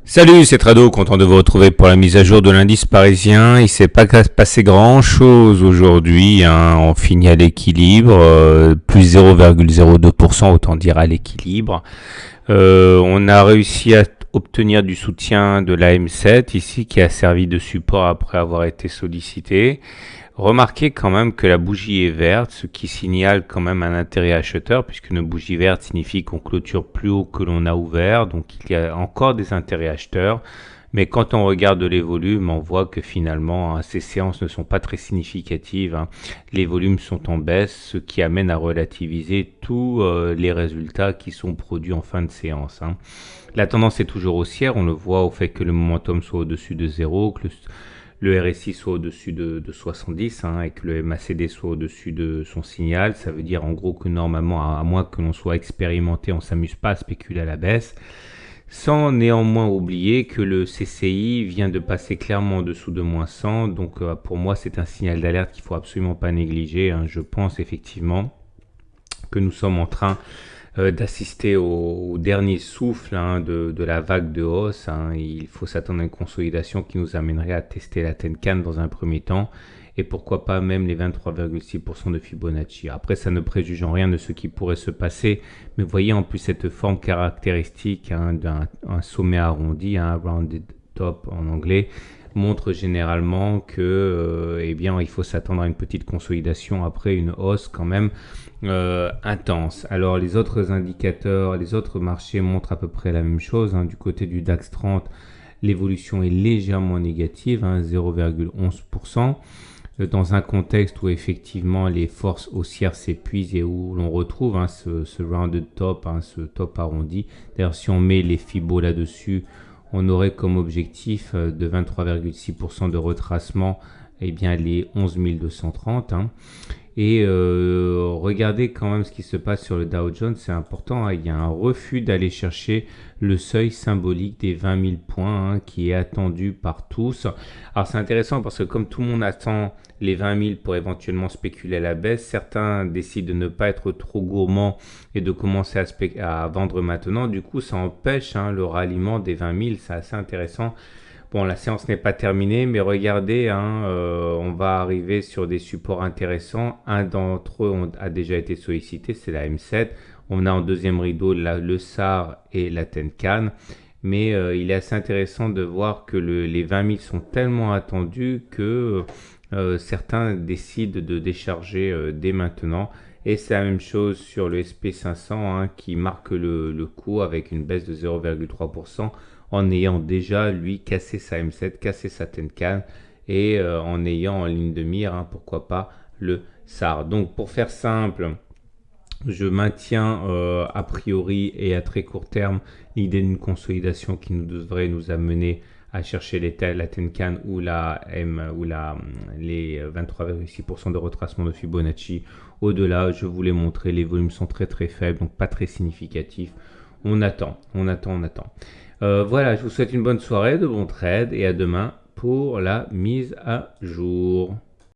Salut, c'est Trado, content de vous retrouver pour la mise à jour de l'indice parisien. Il s'est pas passé grand chose aujourd'hui, hein. On finit à l'équilibre, plus 0,02%, autant dire à l'équilibre. On a réussi à obtenir du soutien de la M7 ici qui a servi de support après avoir été sollicité. Remarquez quand même que la bougie est verte, ce qui signale quand même un intérêt acheteur, puisque une bougie verte signifie qu'on clôture plus haut que l'on a ouvert, donc il y a encore des intérêts acheteurs. Mais quand on regarde les volumes, on voit que finalement, hein, ces séances ne sont pas très significatives, hein. Les volumes sont en baisse, ce qui amène à relativiser tous les résultats qui sont produits en fin de séance, hein. La tendance est toujours haussière, on le voit au fait que le momentum soit au-dessus de zéro, que le RSI soit au-dessus de 70, hein, et que le MACD soit au-dessus de son signal. Ça veut dire en gros que normalement, à moins que l'on soit expérimenté, on ne s'amuse pas à spéculer à la baisse. Sans néanmoins oublier que le CCI vient de passer clairement en dessous de moins 100. Donc pour moi, c'est un signal d'alerte qu'il ne faut absolument pas négliger, hein. Je pense effectivement que nous sommes en train d'assister au dernier souffle, hein, de la vague de hausse, hein. Il faut s'attendre à une consolidation qui nous amènerait à tester la Tenkan dans un premier temps et pourquoi pas même les 23,6% de Fibonacci. Après, ça ne préjuge en rien de ce qui pourrait se passer, mais voyez en plus cette forme caractéristique, hein, d'un sommet arrondi, un rounded top en anglais, montre généralement que eh bien, il faut s'attendre à une petite consolidation après une hausse quand même intense. Alors les autres indicateurs, les autres marchés montrent à peu près la même chose, hein. Du côté du DAX 30, l'évolution est légèrement négative, hein, 0,11%. Dans un contexte où effectivement les forces haussières s'épuisent et où l'on retrouve, hein, ce rounded top, hein, ce top arrondi. D'ailleurs, si on met les Fibos là-dessus, on aurait comme objectif de 23,6% de retracement, eh bien les 11 230, hein. Et regardez quand même ce qui se passe sur le Dow Jones, c'est important, hein. Il y a un refus d'aller chercher le seuil symbolique des 20 000 points, hein, qui est attendu par tous. Alors c'est intéressant parce que comme tout le monde attend les 20 000 pour éventuellement spéculer à la baisse, certains décident de ne pas être trop gourmands et de commencer à vendre maintenant. Du coup, ça empêche, hein, le ralliement des 20 000, c'est assez intéressant. Bon, la séance n'est pas terminée, mais regardez, hein, on va arriver sur des supports intéressants. Un d'entre eux a déjà été sollicité, c'est la M7. On a en deuxième rideau le SAR et la Tenkan. Mais il est assez intéressant de voir que les 20 000 sont tellement attendus que certains décident de décharger dès maintenant. Et c'est la même chose sur le SP500, hein, qui marque le coup avec une baisse de 0,3%. En ayant déjà, lui, cassé sa M7, cassé sa Tenkan, et en ayant en ligne de mire, hein, pourquoi pas, le SAR. Donc, pour faire simple, je maintiens a priori et à très court terme l'idée d'une consolidation qui devrait nous amener à chercher la Tenkan ou les 23,6% de retracement de Fibonacci. Au-delà, je vous l'ai montré, les volumes sont très très faibles, donc pas très significatifs. On attend. Voilà, je vous souhaite une bonne soirée, de bons trades et à demain pour la mise à jour.